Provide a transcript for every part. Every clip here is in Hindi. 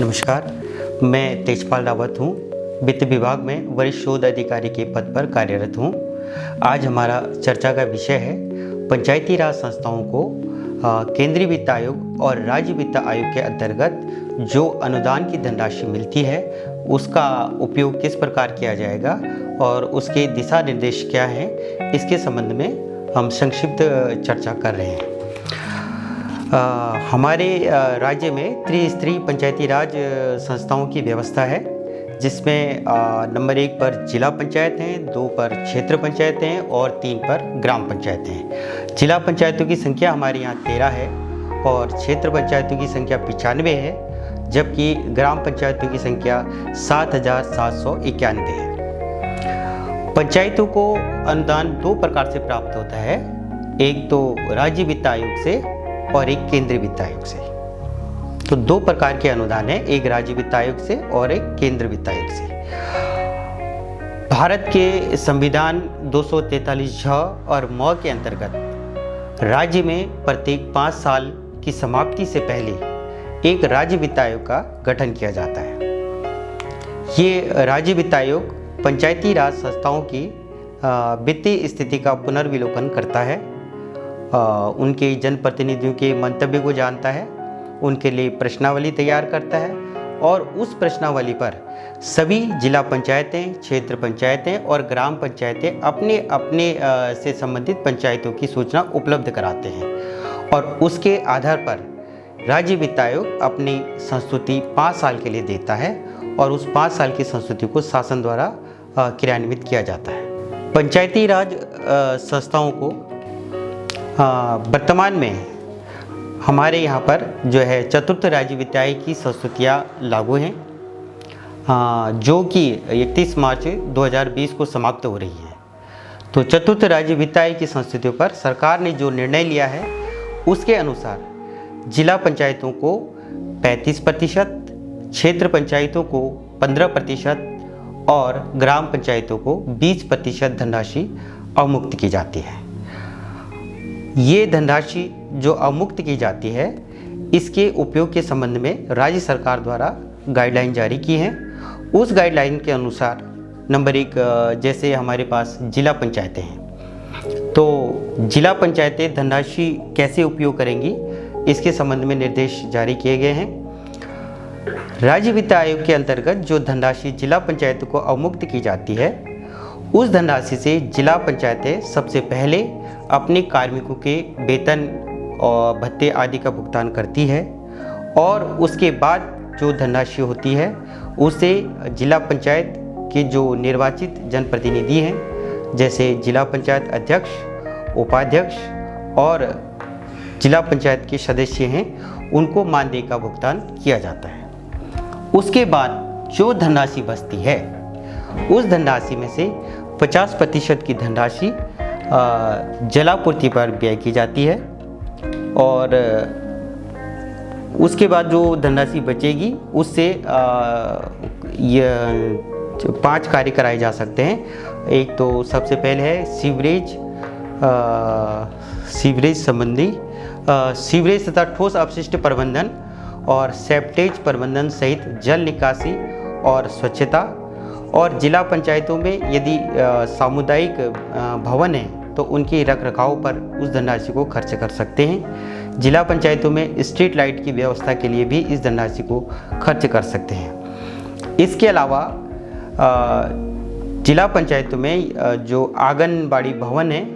नमस्कार, मैं तेजपाल रावत हूँ। वित्त विभाग में वरिष्ठ शोध अधिकारी के पद पर कार्यरत हूँ। आज हमारा चर्चा का विषय है पंचायती राज संस्थाओं को केंद्रीय वित्त आयोग और राज्य वित्त आयोग के अंतर्गत जो अनुदान की धनराशि मिलती है उसका उपयोग किस प्रकार किया जाएगा और उसके दिशा निर्देश क्या हैं, इसके संबंध में हम संक्षिप्त चर्चा कर रहे हैं। हमारे राज्य में त्रिस्तरीय पंचायती राज संस्थाओं की व्यवस्था है, जिसमें नंबर 1 पर जिला पंचायत हैं, 2 पर क्षेत्र पंचायतें हैं और 3 पर ग्राम पंचायतें हैं। जिला पंचायतों की संख्या हमारे यहाँ 13 है और क्षेत्र पंचायतों की संख्या 95 है, जबकि ग्राम पंचायतों की संख्या 7,791 है। पंचायतों को अनुदान 2 प्रकार से प्राप्त होता है, एक तो राज्य वित्त आयोग से और एक केंद्रीय वित्त आयोग से। तो 2 प्रकार के अनुदान है, एक राज्य वित्त आयोग से और एक केंद्र वित्त आयोग से। भारत के संविधान 243 और म के अंतर्गत राज्य में प्रत्येक 5 साल की समाप्ति से पहले एक राज्य वित्त आयोग का गठन किया जाता है। ये राज्य वित्त आयोग पंचायती राज संस्थाओं की वित्तीय स्थिति का पुनर्विलोकन करता है, उनके जनप्रतिनिधियों के मंतव्य को जानता है, उनके लिए प्रश्नावली तैयार करता है और उस प्रश्नावली पर सभी जिला पंचायतें, क्षेत्र पंचायतें और ग्राम पंचायतें अपने अपने से संबंधित पंचायतों की सूचना उपलब्ध कराते हैं और उसके आधार पर राज्य वित्त आयोग अपनी संस्तुति 5 साल के लिए देता है और उस 5 साल की संस्तुति को शासन द्वारा क्रियान्वित किया जाता है। पंचायती राज संस्थाओं को वर्तमान में हमारे यहाँ पर जो है चतुर्थ राज्य वित्त आयोग की संस्तुतियाँ लागू हैं, जो कि 31 मार्च 2020 को समाप्त हो रही है। तो चतुर्थ राज्य वित्त आयोग की संस्तुतियों पर सरकार ने जो निर्णय लिया है उसके अनुसार जिला पंचायतों को 35%, क्षेत्र पंचायतों को 15% और ग्राम पंचायतों को 20% धनराशि अवमुक्त की जाती है। ये धनराशि जो अवमुक्त की जाती है, इसके उपयोग के संबंध में राज्य सरकार द्वारा गाइडलाइन जारी की हैं। उस गाइडलाइन के अनुसार नंबर 1 जैसे हमारे पास जिला पंचायतें हैं, तो जिला पंचायतें धनराशि कैसे उपयोग करेंगी, इसके संबंध में निर्देश जारी किए गए हैं। राज्य वित्त आयोग के अंतर्गत जो धनराशि जिला पंचायतों को अवमुक्त की जाती है, उस धनराशि से जिला पंचायतें सबसे पहले अपने कार्मिकों के वेतन और भत्ते आदि का भुगतान करती है और उसके बाद जो धनराशि होती है उसे जिला पंचायत के जो निर्वाचित जनप्रतिनिधि हैं, जैसे जिला पंचायत अध्यक्ष, उपाध्यक्ष और जिला पंचायत के सदस्य हैं, उनको मानदेय का भुगतान किया जाता है। उसके बाद जो धनराशि बचती है, उस धनराशि में से 50% की धनराशि जलापूर्ति पर व्यय की जाती है और उसके बाद जो धनराशि बचेगी उससे ये 5 कार्य कराए जा सकते हैं। एक तो सबसे पहले है सीवरेज संबंधी सीवरेज तथा ठोस अपशिष्ट प्रबंधन और सेप्टेज प्रबंधन सहित जल निकासी और स्वच्छता। और जिला पंचायतों में यदि सामुदायिक भवन है तो उनके रखरखाव पर उस धनराशि को खर्च कर सकते हैं। जिला पंचायतों में स्ट्रीट लाइट की व्यवस्था के लिए भी इस धनराशि को खर्च कर सकते हैं। इसके अलावा जिला पंचायतों में जो आंगनबाड़ी भवन है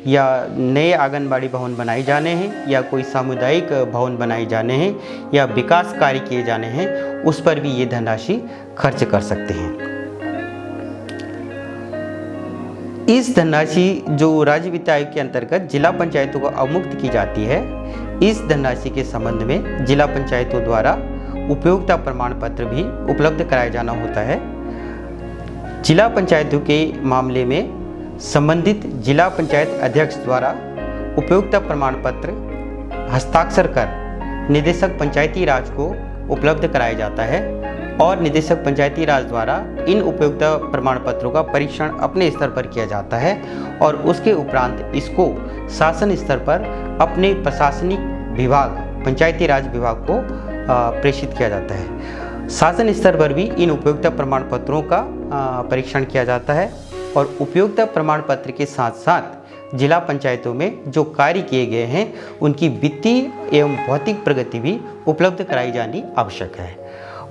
या नए आंगनबाड़ी भवन बनाए जाने हैं या कोई सामुदायिक भवन बनाए जाने हैं या विकास कार्य किए जाने हैं, उस पर भी ये धनराशि खर्च कर सकते हैं। इस धनराशि जो राज्य वित्त आयोग के अंतर्गत जिला पंचायतों को अवमुक्त की जाती है, इस धनराशि के संबंध में जिला पंचायतों द्वारा उपयोगिता प्रमाण पत्र भी उपलब्ध कराया जाना होता है। जिला पंचायतों के मामले में संबंधित जिला पंचायत अध्यक्ष द्वारा उपयोगिता प्रमाण पत्र हस्ताक्षर कर निदेशक पंचायती राज को उपलब्ध कराया जाता है और निदेशक पंचायती राज द्वारा इन उपयोगिता प्रमाण पत्रों का परीक्षण अपने स्तर पर किया जाता है और उसके उपरांत इसको शासन स्तर पर अपने प्रशासनिक विभाग पंचायती राज विभाग को प्रेषित किया जाता है। शासन स्तर पर भी इन उपयोगिता प्रमाण पत्रों का परीक्षण किया जाता है और उपयोगिता प्रमाण पत्र के साथ साथ जिला पंचायतों में जो कार्य किए गए हैं उनकी वित्तीय एवं भौतिक प्रगति भी उपलब्ध कराई जानी आवश्यक है।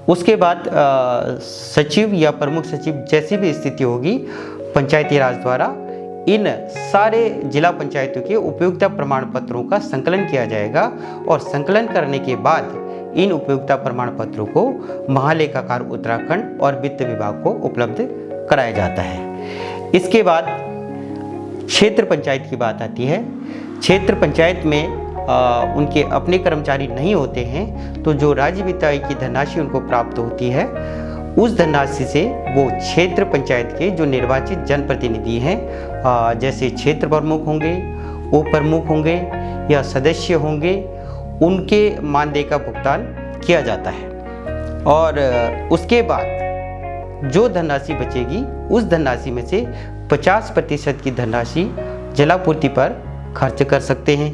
उसके बाद सचिव या प्रमुख सचिव जैसी भी स्थिति होगी, पंचायती राज द्वारा इन सारे जिला पंचायतों के उपयोगिता प्रमाण पत्रों का संकलन किया जाएगा और संकलन करने के बाद इन उपयोगिता प्रमाण पत्रों को महालेखाकार उत्तराखंड और वित्त विभाग को उपलब्ध कराया जाता है। इसके बाद क्षेत्र पंचायत की बात आती है। क्षेत्र पंचायत में उनके अपने कर्मचारी नहीं होते हैं, तो जो राज्य वित्ताय की धनराशि उनको प्राप्त होती है, उस धनराशि से वो क्षेत्र पंचायत के जो निर्वाचित जनप्रतिनिधि हैं, जैसे क्षेत्र प्रमुख होंगे, उप प्रमुख होंगे या सदस्य होंगे, उनके मानदेय का भुगतान किया जाता है। और उसके बाद जो धनराशि बचेगी उस धनराशि में से 50% की धनराशि जलापूर्ति पर खर्च कर सकते हैं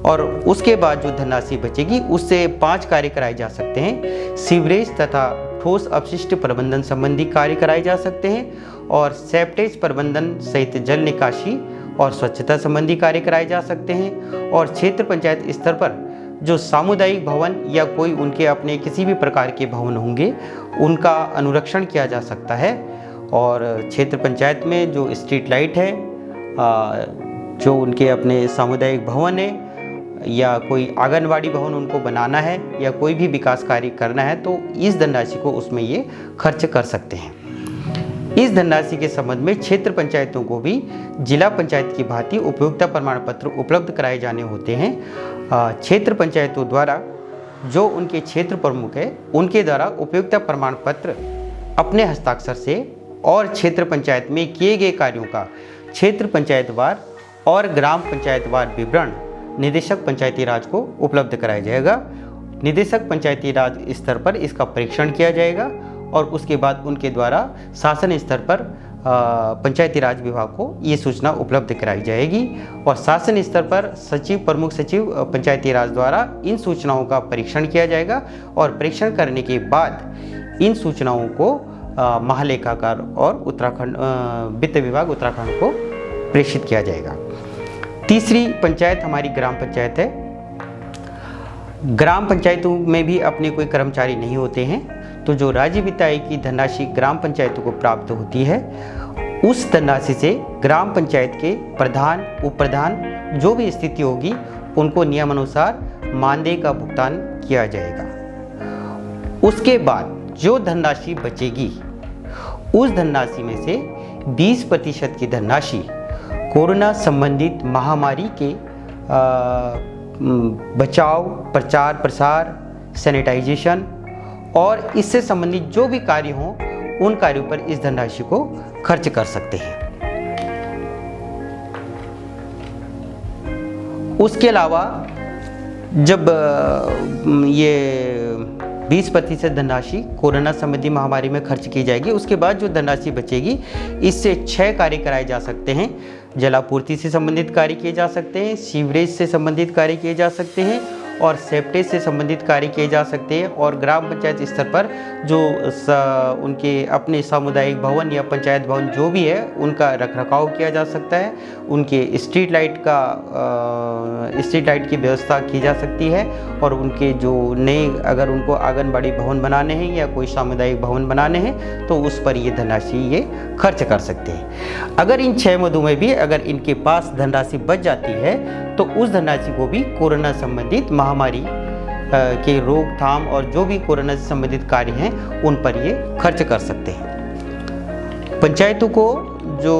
और उसके बाद जो धनराशि बचेगी उससे 5 कार्य कराए जा सकते हैं। सीवरेज तथा ठोस अपशिष्ट प्रबंधन संबंधी कार्य कराए जा सकते हैं और सेप्टेज प्रबंधन सहित जल निकासी और स्वच्छता संबंधी कार्य कराए जा सकते हैं। और क्षेत्र पंचायत स्तर पर जो सामुदायिक भवन या कोई उनके अपने किसी भी प्रकार के भवन होंगे उनका अनुरक्षण किया जा सकता है। और क्षेत्र पंचायत में जो स्ट्रीट लाइट है, जो उनके अपने सामुदायिक भवन है या कोई आंगनबाड़ी भवन उनको बनाना है या कोई भी विकास कार्य करना है, तो इस धनराशि को उसमें ये खर्च कर सकते हैं। इस धनराशि के संबंध में क्षेत्र पंचायतों को भी जिला पंचायत की भांति उपयोगिता प्रमाण पत्र उपलब्ध कराए जाने होते हैं। क्षेत्र पंचायतों द्वारा जो उनके क्षेत्र प्रमुख है उनके द्वारा उपयोगिता प्रमाण पत्र अपने हस्ताक्षर से और क्षेत्र पंचायत में किए गए कार्यों का क्षेत्र पंचायतवार और ग्राम पंचायतवार विवरण निदेशक पंचायती राज को उपलब्ध कराया जाएगा। निदेशक पंचायती राज स्तर पर इसका परीक्षण किया जाएगा और उसके बाद उनके द्वारा शासन स्तर पर पंचायती राज विभाग को ये सूचना उपलब्ध कराई जाएगी और शासन स्तर पर सचिव, प्रमुख सचिव पंचायती राज द्वारा इन सूचनाओं का परीक्षण किया जाएगा और परीक्षण करने के बाद इन सूचनाओं को महालेखाकार और उत्तराखंड वित्त विभाग उत्तराखंड को प्रेषित किया जाएगा। तीसरी पंचायत हमारी ग्राम पंचायत है। ग्राम पंचायतों में भी अपने कोई कर्मचारी नहीं होते हैं, तो जो राज्य वित्ताय की धनराशि ग्राम पंचायतों को प्राप्त होती है उस धनराशि से ग्राम पंचायत के प्रधान, उप प्रधान जो भी स्थिति होगी उनको नियमानुसार मानदेय का भुगतान किया जाएगा। उसके बाद जो धनराशि बचेगी उस धनराशि में से 20% की धनराशि कोरोना संबंधित महामारी के बचाव, प्रचार प्रसार, सैनिटाइजेशन और इससे संबंधित जो भी कार्य हों उन कार्यों पर इस धनराशि को खर्च कर सकते हैं। उसके अलावा जब ये 20% धनराशि कोरोना संबंधी महामारी में खर्च की जाएगी, उसके बाद जो धनराशि बचेगी इससे 6 कार्य कराए जा सकते हैं। जलापूर्ति से संबंधित कार्य किए जा सकते हैं, सीवरेज से संबंधित कार्य किए जा सकते हैं और सेप्टेज से संबंधित कार्य किए जा सकते हैं। और ग्राम पंचायत स्तर पर जो उनके अपने सामुदायिक भवन या पंचायत भवन जो भी है उनका रखरखाव किया जा सकता है। उनके स्ट्रीट लाइट की व्यवस्था की जा सकती है और उनके जो नए अगर उनको आंगनबाड़ी भवन बनाने हैं या कोई सामुदायिक भवन बनाने हैं तो उस पर ये धनराशि ये खर्च कर सकते हैं। अगर इन 6 मदों में भी अगर इनके पास धनराशि बच जाती है तो उस धनराशि को भी कोरोना संबंधित महामारी के रोकथाम और जो भी कोरोना से संबंधित कार्य हैं उन पर ये खर्च कर सकते हैं। पंचायतों को जो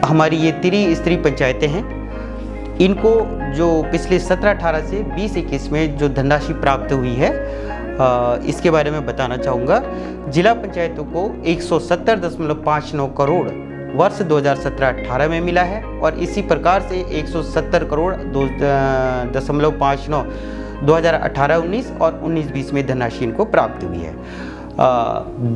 हमारी ये त्रिस्तरीय पंचायतें हैं इनको जो पिछले 17-18 से 20-21 में जो धनराशि प्राप्त हुई है इसके बारे में बताना चाहूँगा। जिला पंचायतों को 170.59 करोड़ वर्ष 2017-18 में मिला है और इसी प्रकार से 170 करोड़ 2.59 2018-19 और 19-20 में धनराशि इनको प्राप्त हुई है।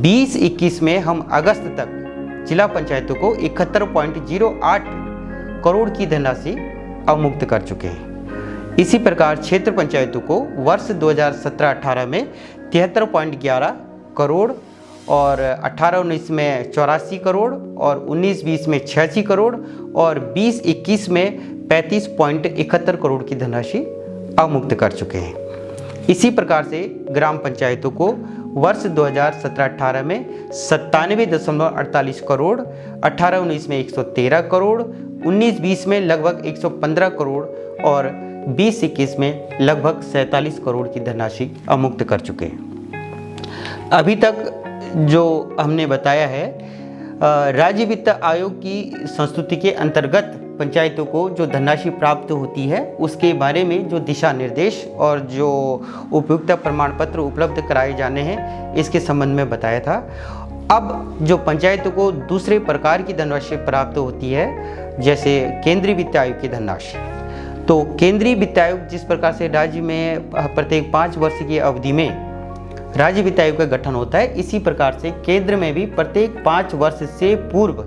20-21 में हम अगस्त तक जिला पंचायतों को 71.08 करोड़ की धनराशि अवमुक्त कर चुके हैं। इसी प्रकार क्षेत्र पंचायतों को वर्ष 2017-18 में 73.11 करोड़ और 18-19 में 84 करोड़ और 19-20 में 86 करोड़ और 20-21 में 35.71 करोड़ की धनराशि अवमुक्त कर चुके हैं। इसी प्रकार से ग्राम पंचायतों को वर्ष 2017-18 में 97.48 करोड़, 18-19 में 113 करोड़, 19-20 में लगभग 115 करोड़ और 20-21 में लगभग 47 करोड़ की धनराशि अवमुक्त कर चुके हैं। अभी तक जो हमने बताया है, राज्य वित्त आयोग की संस्तुति के अंतर्गत पंचायतों को जो धनराशि प्राप्त होती है उसके बारे में जो दिशा निर्देश और जो उपयुक्तता प्रमाण पत्र उपलब्ध कराए जाने हैं इसके संबंध में बताया था। अब जो पंचायतों को दूसरे प्रकार की धनराशि प्राप्त होती है, जैसे केंद्रीय वित्त आयोग की धनराशि, तो केंद्रीय वित्त आयोग जिस प्रकार से राज्य में प्रत्येक 5 वर्ष की अवधि में राज्य वित्त आयोग का गठन होता है, इसी प्रकार से केंद्र में भी प्रत्येक 5 वर्ष से पूर्व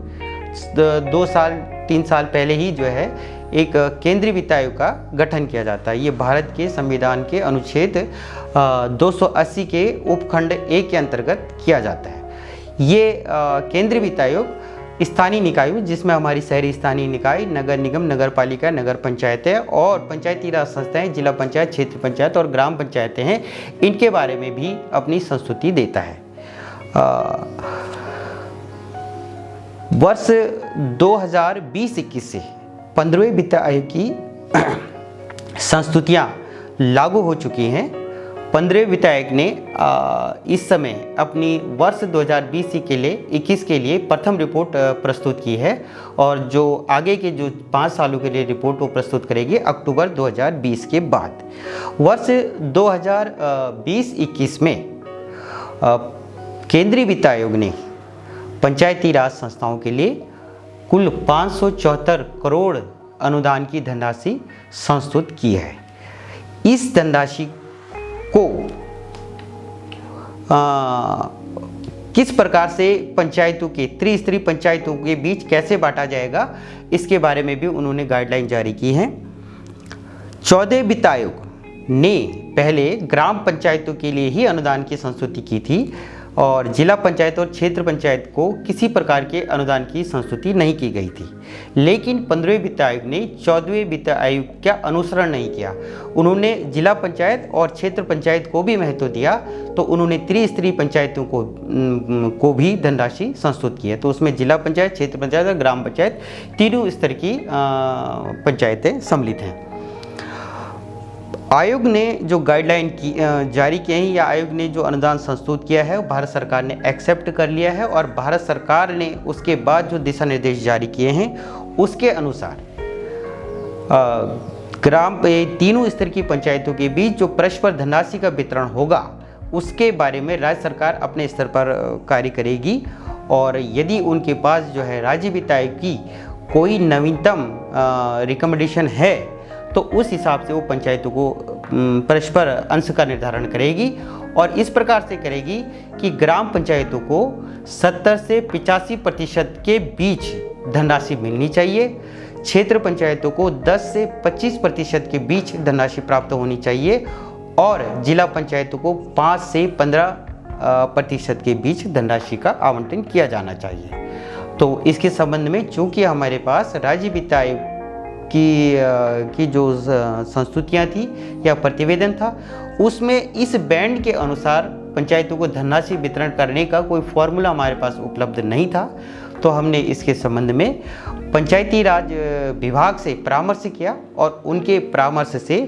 2 साल 3 साल पहले ही जो है एक केंद्रीय वित्त आयोग का गठन किया जाता है। ये भारत के संविधान के अनुच्छेद 280 के उपखंड 1 के अंतर्गत किया जाता है। ये केंद्रीय वित्त आयोग स्थानीय निकायों, जिसमें हमारी शहरी स्थानीय निकाय, नगर निगम, नगर पालिका, नगर पंचायतें और पंचायती राज संस्थाएं, जिला पंचायत, क्षेत्र पंचायत और ग्राम पंचायतें हैं, इनके बारे में भी अपनी संस्तुति देता है। वर्ष 2020-21 से 15वें वित्त आयोग की संस्तुतियां लागू हो चुकी हैं। 15वें वित्त आयोग ने इस समय अपनी वर्ष 2020 के लिए 21 के लिए प्रथम रिपोर्ट प्रस्तुत की है और जो आगे के जो 5 सालों के लिए रिपोर्ट वो प्रस्तुत करेगी अक्टूबर 2020 के बाद। वर्ष 2020-21 में केंद्रीय वित्त आयोग ने पंचायती राज संस्थाओं के लिए कुल 574 करोड़ अनुदान की धनराशि संस्तुत की है। इस धनराशि को किस प्रकार से पंचायतों के त्रिस्तरीय पंचायतों के बीच कैसे बांटा जाएगा, इसके बारे में भी उन्होंने गाइडलाइन जारी की है। 14वें वित्त आयोग ने पहले ग्राम पंचायतों के लिए ही अनुदान की संस्तुति की थी और जिला पंचायत और क्षेत्र पंचायत को किसी प्रकार के अनुदान की संस्तुति नहीं की गई थी। लेकिन 15वें वित्त आयोग ने 14वें वित्त आयोग का अनुसरण नहीं किया। उन्होंने जिला पंचायत और क्षेत्र पंचायत को भी महत्व दिया, तो उन्होंने त्रिस्तरीय पंचायतों को भी धनराशि संस्तुत की है। तो उसमें जिला पंचायत, क्षेत्र पंचायत और ग्राम पंचायत तीनों स्तर की पंचायतें सम्मिलित हैं। आयोग ने जो गाइडलाइन की जारी किए हैं या आयोग ने जो अनुदान संस्तुत किया है, भारत सरकार ने एक्सेप्ट कर लिया है और भारत सरकार ने उसके बाद जो दिशा निर्देश जारी किए हैं उसके अनुसार तीनों स्तर की पंचायतों के बीच जो परस्पर धनराशि का वितरण होगा उसके बारे में राज्य सरकार अपने स्तर पर कार्य करेगी और यदि उनके पास जो है राज्य वित्त आयोग की कोई नवीनतम रिकमेंडेशन है तो उस हिसाब से वो पंचायतों को परस्पर अंश का निर्धारण करेगी और इस प्रकार से करेगी कि ग्राम पंचायतों को 70 से 85% के बीच धनराशि मिलनी चाहिए, क्षेत्र पंचायतों को 10 से 25% के बीच धनराशि प्राप्त होनी चाहिए और जिला पंचायतों को 5 से 15% के बीच धनराशि का आवंटन किया जाना चाहिए। तो इसके संबंध में चूँकि हमारे पास राज्य वित्त आयोग की जो संस्तुतियाँ थी या प्रतिवेदन था उसमें इस बैंड के अनुसार पंचायतों को धनराशि वितरण करने का कोई फॉर्मूला हमारे पास उपलब्ध नहीं था, तो हमने इसके संबंध में पंचायती राज विभाग से परामर्श किया और उनके परामर्श से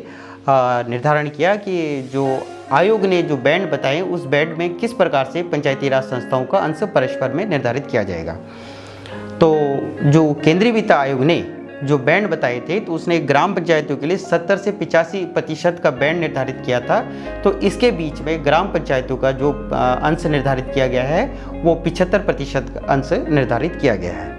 निर्धारण किया कि जो आयोग ने जो बैंड बताए उस बैंड में किस प्रकार से पंचायती राज संस्थाओं का अंश परस्पर में निर्धारित किया जाएगा। तो जो केंद्रीय वित्त आयोग ने जो बैंड बताए थे तो उसने ग्राम पंचायतों के लिए 70 से 85% का बैंड निर्धारित किया था। तो इसके बीच में ग्राम पंचायतों का जो अंश निर्धारित किया गया है वो 75% अंश निर्धारित किया गया है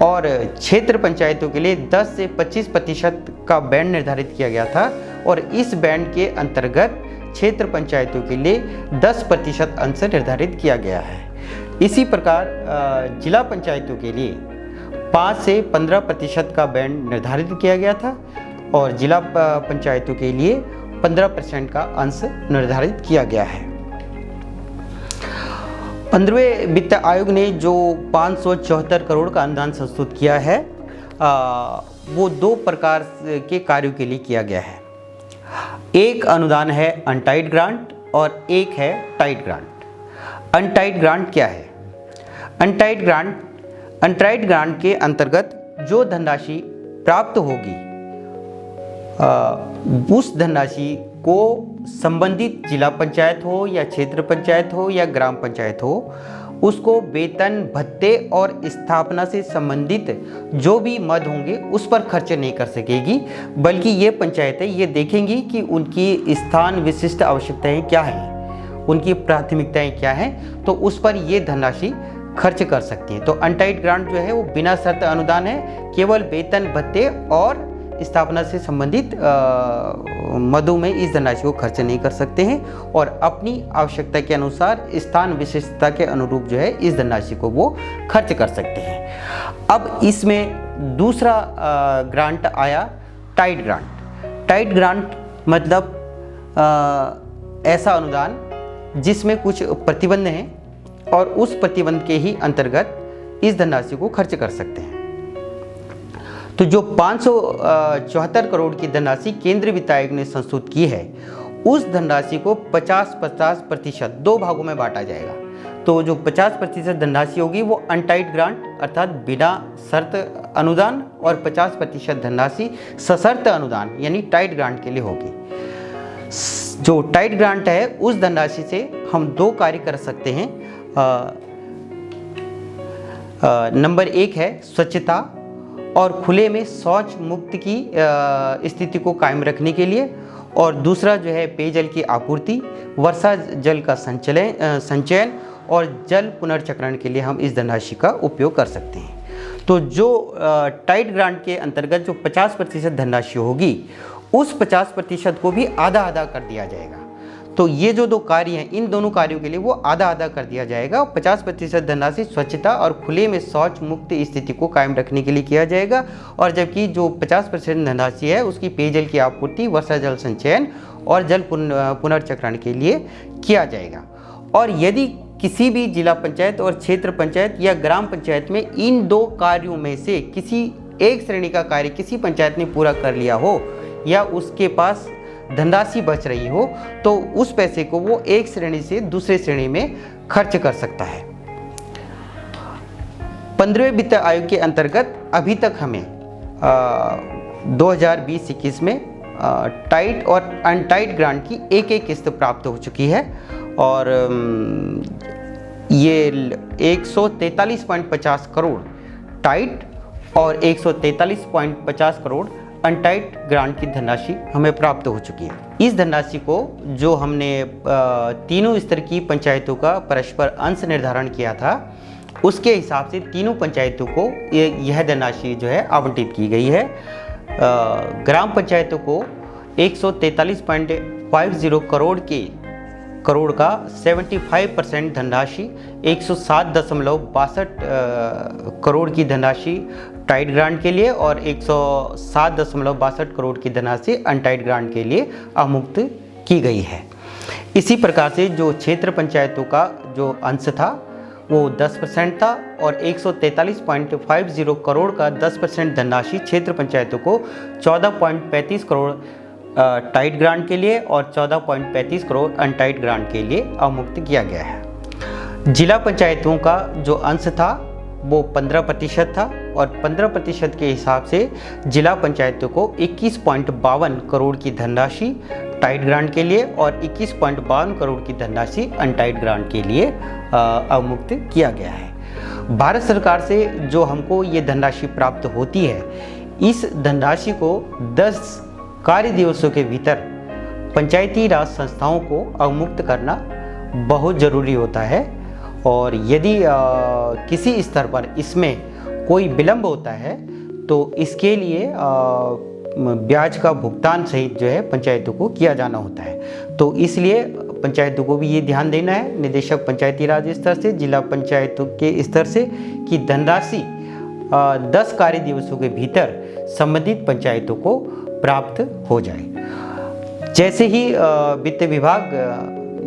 और क्षेत्र पंचायतों के लिए 10 से 25% का बैंड निर्धारित किया गया था और इस बैंड के अंतर्गत क्षेत्र पंचायतों के लिए 10% अंश निर्धारित किया गया है। इसी प्रकार जिला पंचायतों के लिए 5 से 15% का बैंड निर्धारित किया गया था और जिला पंचायतों के लिए 15% का अंश निर्धारित किया गया है। 15वें वित्त आयोग ने जो 574 करोड़ का अनुदान प्रस्तुत किया है वो 2 प्रकार के कार्यों के लिए किया गया है। एक अनुदान है अनटाइड ग्रांट और एक है टाइड ग्रांट। अनटाइड ग्रांट क्या है? अनटाइड ग्रांट के अंतर्गत जो धनराशि प्राप्त होगी उस धनराशि को संबंधित जिला पंचायत हो या क्षेत्र पंचायत हो या ग्राम पंचायत हो, उसको वेतन भत्ते और स्थापना से संबंधित जो भी मद होंगे उस पर खर्च नहीं कर सकेगी, बल्कि ये पंचायतें ये देखेंगी कि उनकी स्थान विशिष्ट आवश्यकताएं क्या हैं, उनकी प्राथमिकताएं क्या हैं, तो उस पर ये धनराशि खर्च कर सकती हैं। तो अनटाइड ग्रांट जो है वो बिना शर्त अनुदान है, केवल वेतन भत्ते और स्थापना से संबंधित मदों में इस धनराशि को खर्च नहीं कर सकते हैं और अपनी आवश्यकता के अनुसार स्थान विशिष्टता के अनुरूप जो है इस धनराशि को वो खर्च कर सकते हैं। अब इसमें दूसरा ग्रांट आया टाइड ग्रांट। टाइड ग्रांट मतलब ऐसा अनुदान जिसमेम कुछ प्रतिबंध हैं और उस प्रतिबंध के ही अंतर्गत इस धनराशि को खर्च कर सकते हैं। तो जो 574 करोड़ की धनराशि केंद्रीय वित्त आयोग ने संस्तुत की है, उस धनराशि को 50-50% 2 भागों में बांटा जाएगा। तो जो 50% धनराशि होगी वो अनटाइड ग्रांट अर्थात बिना शर्त अनुदान और 50% धनराशि सशर्त अनुदान यानी टाइड ग्रांट के लिए होगी। जो टाइड ग्रांट है उस धनराशि से हम 2 कार्य कर सकते हैं। नंबर 1 है स्वच्छता और खुले में शौच मुक्त की स्थिति को कायम रखने के लिए, और दूसरा जो है पेयजल की आपूर्ति, वर्षा जल का संचयन और जल पुनर्चक्रण के लिए हम इस धनराशि का उपयोग कर सकते हैं। तो जो टाइड ग्रांट के अंतर्गत जो 50% धनराशि होगी उस 50% को भी आधा आधा कर दिया जाएगा। तो ये जो 2 कार्य हैं इन दोनों कार्यों के लिए वो आधा आधा कर दिया जाएगा। 50% धनराशि स्वच्छता और खुले में शौच मुक्त स्थिति को कायम रखने के लिए किया जाएगा, और जबकि जो 50% धनराशि है उसकी पेयजल की आपूर्ति, वर्षा जल संचयन और जल पुनर्चक्रण के लिए किया जाएगा। और यदि किसी भी जिला पंचायत और क्षेत्र पंचायत या ग्राम पंचायत में इन 2 कार्यों में से किसी एक श्रेणी का कार्य किसी पंचायत ने पूरा कर लिया हो या उसके पास धनराशि बच रही हो, तो उस पैसे को वो एक श्रेणी से दूसरे श्रेणी में खर्च कर सकता है। 15वें वित्त आयोग के अंतर्गत अभी तक हमें 2020-21 में टाइड और अनटाइड ग्रांट की एक किस्त प्राप्त हो चुकी है, और ये 143.50 करोड़ टाइड और 143.50 करोड़ अनटाइड ग्रांट की धनराशि हमें प्राप्त हो चुकी है। इस धनराशि को जो हमने तीनों स्तर की पंचायतों का परस्पर अंश निर्धारण किया था उसके हिसाब से तीनों पंचायतों को यह धनराशि जो है आवंटित की गई है। ग्राम पंचायतों को 143.50 करोड़ का 75% धनराशि, 107.62 करोड़ की धनराशि टाइड ग्रांट के लिए और 107.62 करोड़ की धनराशि अनटाइड ग्रांट के लिए अवमुक्त की गई है। इसी प्रकार से जो क्षेत्र पंचायतों का जो अंश था वो 10% था और 143.50 करोड़ का 10% धनराशि क्षेत्र पंचायतों को 14.35 करोड़ टाइड ग्रांट के लिए और 14.35 करोड़ अनटाइड ग्रांट के लिए अवमुक्त किया गया है। जिला पंचायतों का जो अंश था वो 15% था और 15% के हिसाब से जिला पंचायतों को 21.52 करोड़ की धनराशि टाइड ग्रांट के लिए और 21.52 करोड़ की धनराशि अनटाइड ग्रांट के लिए अवमुक्त किया गया है। भारत सरकार से जो हमको ये धनराशि प्राप्त होती है, इस धनराशि को 10 कार्य दिवसों के भीतर पंचायती राज संस्थाओं को अवमुक्त करना बहुत ज़रूरी होता है, और यदि किसी स्तर पर इसमें कोई विलंब होता है तो इसके लिए ब्याज का भुगतान सहित जो है पंचायतों को किया जाना होता है। तो इसलिए पंचायतों को भी ये ध्यान देना है, निदेशक पंचायती राज स्तर से, जिला पंचायतों के स्तर से, कि धनराशि 10 कार्य दिवसों के भीतर संबंधित पंचायतों को प्राप्त हो जाए। जैसे ही वित्त विभाग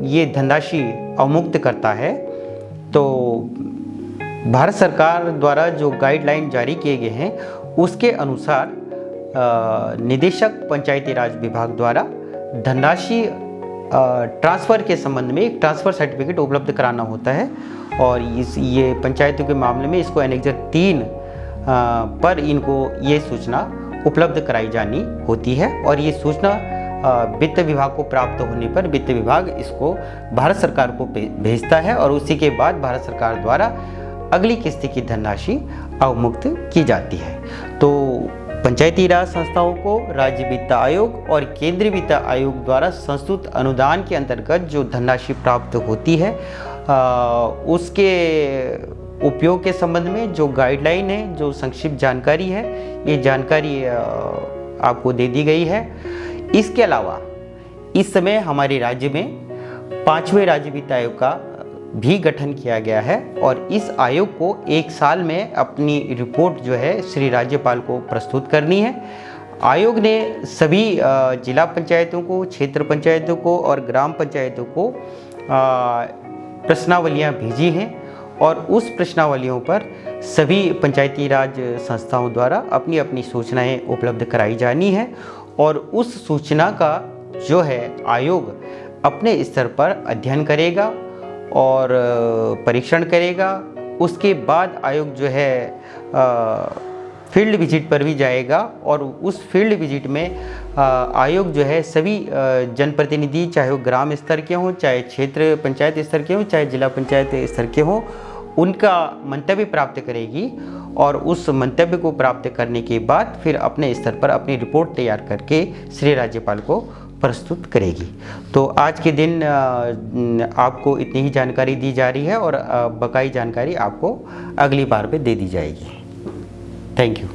ये धनराशि अवमुक्त करता है तो भारत सरकार द्वारा जो गाइडलाइन जारी किए गए हैं उसके अनुसार निदेशक पंचायती राज विभाग द्वारा धनराशि ट्रांसफ़र के संबंध में एक ट्रांसफ़र सर्टिफिकेट उपलब्ध कराना होता है और ये पंचायतों के मामले में इसको एनेक्जर 3 पर इनको ये सूचना उपलब्ध कराई जानी होती है और ये सूचना वित्त विभाग को प्राप्त होने पर वित्त विभाग इसको भारत सरकार को भेजता है और उसी के बाद भारत सरकार द्वारा अगली किस्त की धनराशि अवमुक्त की जाती है। तो पंचायती राज संस्थाओं को राज्य वित्त आयोग और केंद्रीय वित्त आयोग द्वारा संस्तुत अनुदान के अंतर्गत जो धनराशि प्राप्त होती है उसके उपयोग के संबंध में जो गाइडलाइन है, जो संक्षिप्त जानकारी है, ये जानकारी आपको दे दी गई है। इसके अलावा इस समय हमारे राज्य में 5वें राज्य वित्त आयोग का भी गठन किया गया है और इस आयोग को 1 साल में अपनी रिपोर्ट जो है श्री राज्यपाल को प्रस्तुत करनी है। आयोग ने सभी जिला पंचायतों को, क्षेत्र पंचायतों को और ग्राम पंचायतों को प्रश्नावलियां भेजी हैं और उस प्रश्नावलियों पर सभी पंचायती राज संस्थाओं द्वारा अपनी अपनी सूचनाएं उपलब्ध कराई जानी है और उस सूचना का जो है आयोग अपने स्तर पर अध्ययन करेगा और परीक्षण करेगा। उसके बाद आयोग जो है फील्ड विजिट पर भी जाएगा और उस फील्ड विजिट में आयोग जो है सभी जनप्रतिनिधि, चाहे वो ग्राम स्तर के हों, चाहे क्षेत्र पंचायत स्तर के हों, चाहे जिला पंचायत स्तर के हों, उनका मंतव्य प्राप्त करेगी और उस मंतव्य को प्राप्त करने के बाद फिर अपने स्तर पर अपनी रिपोर्ट तैयार करके श्री राज्यपाल को प्रस्तुत करेगी। तो आज के दिन आपको इतनी ही जानकारी दी जा रही है और बकाई जानकारी आपको अगली बार पे दे दी जाएगी। Thank you.